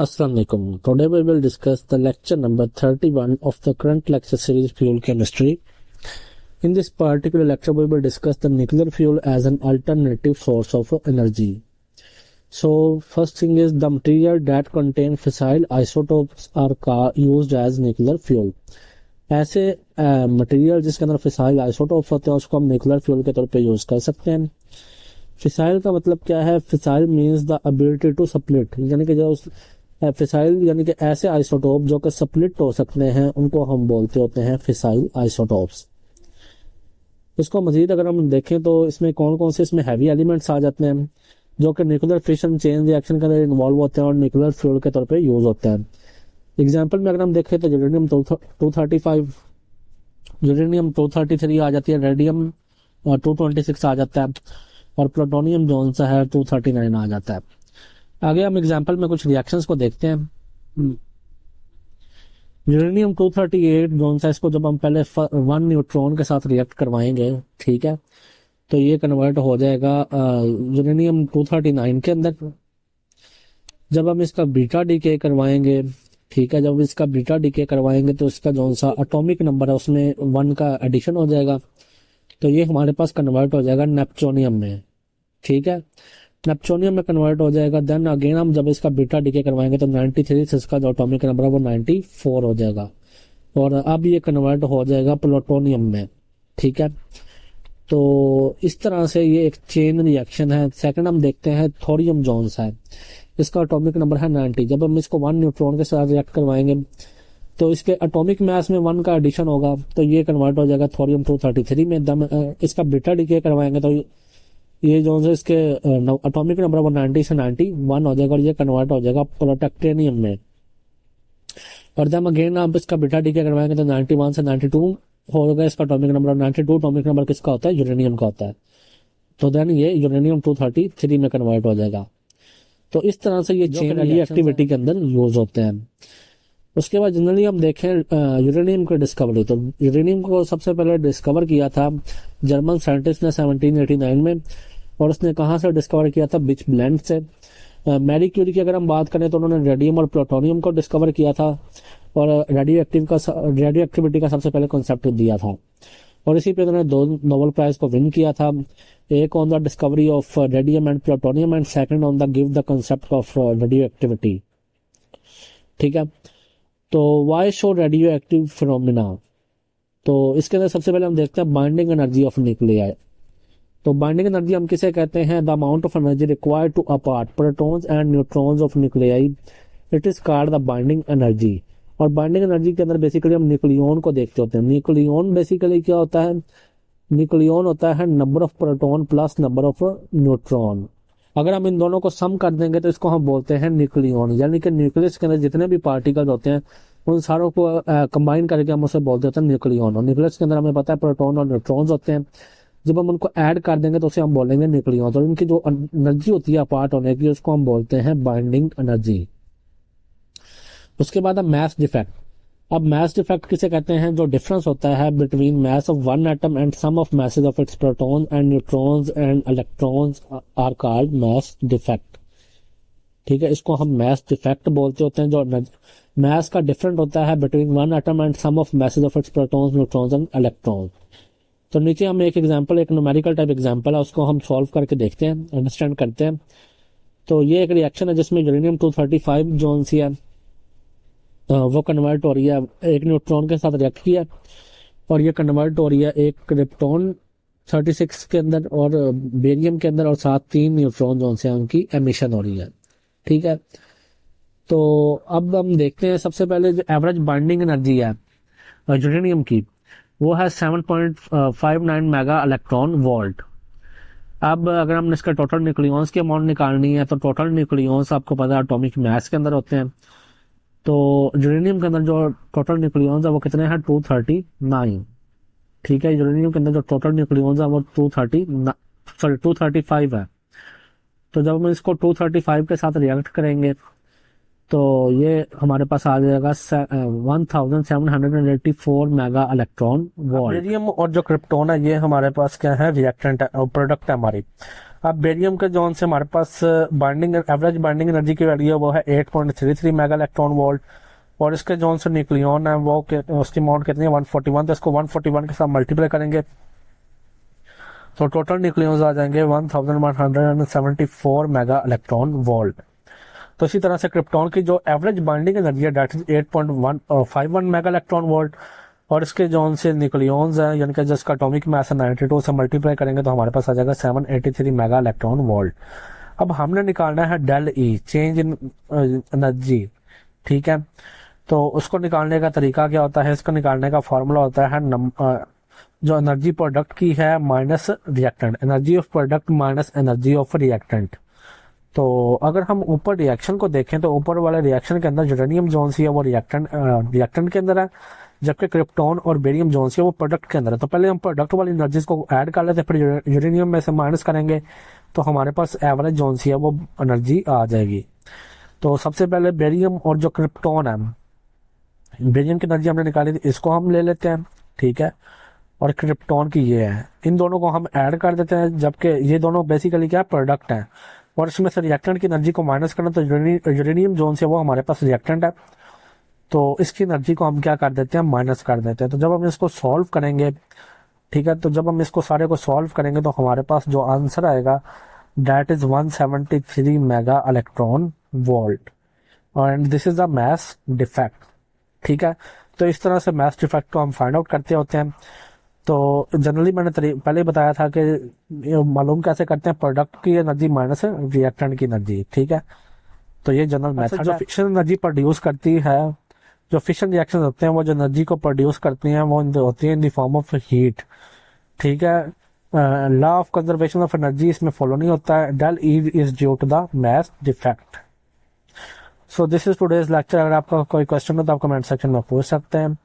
Assalamu alaikum. Today we will discuss the lecture number 31 of the current lecture series Fuel Chemistry. In this particular lecture we will discuss the nuclear fuel as an alternative source of energy. So first thing is the material that contain fissile isotopes are used as nuclear fuel. ऐसे material जिसके अंदर fissile isotopes होते हैं उसको हम nuclear fuel के तौर पे यूज कर सकते हैं। फिसाइल का मतलब क्या है? Fissile means the ability to split, यानी कि जो फिसाइल यानी कि ऐसे आइसोटोप जो कि स्प्लिट हो सकते हैं उनको हम बोलते होते हैं फिसाइल आइसोटोप्स। इसको मजीद अगर हम देखें तो इसमें कौन कौन से इसमें हैवी एलिमेंट्स आ जाते हैं जो कि न्यूक्लियर फिशन चेन रिएक्शन के अंदर इन्वॉल्व होते हैं और न्यूक्लियर फ्यूल के तौर पे यूज होते हैं। एग्जाम्पल में अगर हम देखें तो यूरेनियम 235, यूरेनियम 233 आ जाती है, रेडियम 226 आ जाता है और प्लूटोनियम जो सा है 239 आ जाता है। आगे हम एग्जाम्पल में कुछ रिएक्शंस को देखते हैं। यूरेनियम 238 जो सा, इसको जब हम पहले 1 न्यूट्रॉन के साथ रिएक्ट करवाएंगे, ठीक है, तो ये कन्वर्ट हो जाएगा यूरेनियम 239 के अंदर। जब हम इसका बीटा डीके करवाएंगे, ठीक है, जब इसका बीटा डीके करवाएंगे तो इसका जो सा एटॉमिक नंबर है उसमें 1 का एडिशन हो जाएगा, तो ये हमारे पास कन्वर्ट हो जाएगा नेपच्योनियम में, ठीक है, नेपच्योनियम में कन्वर्ट हो जाएगा। देन अगेन हम जब इसका बीटा डीके करवाएंगे तो 93 से इसका जो एटॉमिक नंबर है वो 94 हो जाएगा और अब ये कन्वर्ट हो जाएगा प्लूटोनियम में, ठीक है। तो इस तरह से ये एक चेन रिएक्शन है। सेकंड हम देखते हैं थोरियम जोन्स है, इसका एटॉमिक नंबर है 90। जब हम इसको 1 न्यूट्रॉन के साथ रिएक्ट करवाएंगे तो इसके एटॉमिक मास में 1 का एडिशन होगा, तो ये कन्वर्ट हो जाएगा थोरियम 233 में। दम इसका बीटा डीके करवाएंगे तो ये जो है इसके एटॉमिक नंबर वो 90 से 91 हो जाएगा और ये कन्वर्ट हो जाएगा प्लूटोनियम में। और जब अगेन आप इसका बीटा डीके करवाएंगे तो 91 से 92 होगा इसका एटॉमिक नंबर। 92 एटॉमिक नंबर किसका होता है? यूरेनियम का होता है। तो देन ये यूरेनियम 233 में कन्वर्ट हो जाएगा। तो इस तरह से ये चेन रिएक्टिविटी के अंदर यूज होते हैं। उसके बाद जनरली हम देखें यूरेनियम की डिस्कवरी, तो यूरेनियम को सबसे पहले डिस्कवर किया था जर्मन साइंटिस्ट ने 1789 में, और उसने कहाँ से डिस्कवर किया था? बिच ब्लेंड से। मैरी क्यूरी की अगर हम बात करें तो उन्होंने रेडियम और प्लूटोनियम को डिस्कवर किया था और रेडियो एक्टिविटी का सबसे पहले कॉन्सेप्ट दिया था, और इसी पे उन्होंने 2 नोबेल प्राइज को विन किया था, एक on the discovery of radium and plutonium and second on the give the concept of radioactivity, ठीक है। तो why show radioactive phenomena, तो इसके अंदर सबसे पहले हम देखते हैं बाइंडिंग एनर्जी ऑफ न्यूक्लियाई। तो बाइंडिंग एनर्जी हम किसे कहते हैं? The amount of energy required to apart protons and neutrons of nuclei, it is called the binding energy. और बाइंडिंग एनर्जी के अंदर बेसिकली हम न्यूक्लियन को देखते होते हैं। न्यूक्लियन बेसिकली क्या होता है? न्यूक्लियन होता है number of proton plus number of neutron. अगर हम इन दोनों को सम कर देंगे तो इसको हम बोलते हैं न्यूक्लियन, यानी कि न्यूक्लियस के अंदर जितने भी पार्टिकल होते हैं उन सारों को कंबाइन करके हम उसे बोलते होते हैं न्यूक्लियन। और न्यूक्लियस के अंदर हमें पता है प्रोटॉन और न्यूट्रॉन्स होते हैं, जब हम उनको ऐड कर देंगे तो उसे हम बोलेंगे न्यूक्लियन। तो इनकी जो एनर्जी होती है अपार्ट होने की उसको हम बोलते हैं बाइंडिंग एनर्जी। उसके बाद मैस डिफेक्ट। अब मैस डिफेक्ट किसे कहते हैं? जो डिफरेंस होता है between mass of one atom and sum of masses of its proton and neutrons and electrons are called mass defect, ठीक है। इसको हम मैस डिफेक्ट बोलते होते हैं। जो मैस का डिफरेंट होता है between one atom and sum of masses of its protons, neutrons and electrons. तो नीचे हम एक एग्जांपल, एक न्यूमेरिकल टाइप एग्जांपल है, उसको हम सॉल्व करके देखते हैं, अंडरस्टैंड करते हैं। तो ये एक रिएक्शन है जिसमें यूरेनियम 235 जो सी है वो कन्वर्ट हो रही है, एक न्यूट्रॉन के साथ रिएक्ट किया और ये कन्वर्ट हो रही है एक क्रिप्टॉन 36 के अंदर और बेरियम के अंदर, और साथ 3 न्यूट्रॉन जो से उनकी एमिशन हो रही है, ठीक है। तो अब हम देखते हैं सबसे पहले जो एवरेज बाइंडिंग एनर्जी है यूरेनियम की वो है 7.59 मेगा इलेक्ट्रॉन वोल्ट। अब अगर हमने इसका टोटल न्यूक्लियॉन्स की अमाउंट निकालनी है तो टोटल न्यूक्लियॉन्स आपको पता है एटॉमिक मास के अंदर होते हैं। तो यूरेनियम के अंदर जो टोटल न्यूक्लियॉन्स है वो कितने हैं? 239, ठीक है। यूरेनियम के अंदर जो टोटल न्यूक्लियॉन्स है वो 235 है। तो जब हम इसको 235 के साथ रिएक्ट करेंगे तो ये हमारे पास आ जाएगा 1784 मेगा इलेक्ट्रॉन वोल्ट। रेडियम और जो क्रिप्टॉन है ये हमारे पास क्या है? रिएक्टेंट है, प्रोडक्ट है हमारी। अब बेरियम के जोन से हमारे पास बाइंडिंग एवरेज बाइंडिंग एनर्जी की वैल्यू है वो है 8.33 मेगा इलेक्ट्रॉन वोल्ट, और इसके जोन से न्यूक्लियन है वो उसकी अमाउंट कितनी है 141, तो इसको 141 के साथ मल्टीप्लाई करेंगे तो टोटल न्यूक्लियंस आ जाएंगे 1174 मेगा इलेक्ट्रॉन वोल्ट। तो इसी तरह से क्रिप्टॉन की जो एवरेज बाइंडिंग एनर्जी है that is 8.51 mega electron volt, और इसके जोन से न्यूक्लियंस है यानी कि जिसका एटॉमिक मास है 92 से मल्टीप्लाई करेंगे तो हमारे पास आ जाएगा 783 मेगा इलेक्ट्रॉन वोल्ट। अब हमने निकालना है del E, change in energy, ठीक है। तो उसको निकालने का तरीका क्या होता है, इसको निकालने का फॉर्मूला होता है जो एनर्जी प्रोडक्ट की है minus reactant, energy of product minus energy of reactant. तो अगर हम ऊपर रिएक्शन को देखें तो ऊपर वाले रिएक्शन के अंदर यूरेनियम जोन सी है वो रिएक्टेंट के अंदर है, जबकि क्रिप्टॉन और बेरियम जोन सी है वो प्रोडक्ट के अंदर है। तो पहले हम प्रोडक्ट वाली एनर्जीज को ऐड कर लेते हैं, फिर यूरेनियम में से माइनस करेंगे तो हमारे पास एवरेज जोन सी है वो एनर्जी आ जाएगी। तो सबसे पहले बेरियम और जो क्रिप्टॉन है, बेरियम की एनर्जी हमने निकाली थी, इसको हम ले लेते हैं, ठीक है, और क्रिप्टॉन की ये है, इन दोनों को हम ऐड कर देते हैं, जबकि ये दोनों बेसिकली क्या प्रोडक्ट हैं, और इसमें से रिएक्टेंट की एनर्जी को माइनस करना तो यूरेनियम जोन से वो हमारे पास रिएक्टेंट है, तो इसकी एनर्जी को हम क्या कर देते हैं माइनस कर देते हैं। तो जब हम इसको सॉल्व करेंगे, ठीक है, तो जब हम इसको सारे को सॉल्व करेंगे तो हमारे पास जो आंसर आएगा that is 173 mega electron volt, and this is the mass defect, ठीक है। तो इस तरह से मास डिफेक्ट को हम फाइंड आउट करते होते हैं। तो जनरली मैंने पहले ही बताया था कि मालूम कैसे करते हैं, प्रोडक्ट की एनर्जी माइनस रिएक्टेंट की एनर्जी, ठीक है। तो ये जनरल मेथड जो फिशन एनर्जी प्रोड्यूस करती है, जो फिशन रिएक्शन होते हैं वो जो एनर्जी को प्रोड्यूस करती हैं वो होती है in the form of heat, ठीक है। Law of conservation of energy इसमें फॉलो नहीं होता है, del E is due to the mass defect. So this is today's lecture. अगर आपका कोई क्वेश्चन हो तो आप कमेंट सेक्शन में पूछ सकते हैं।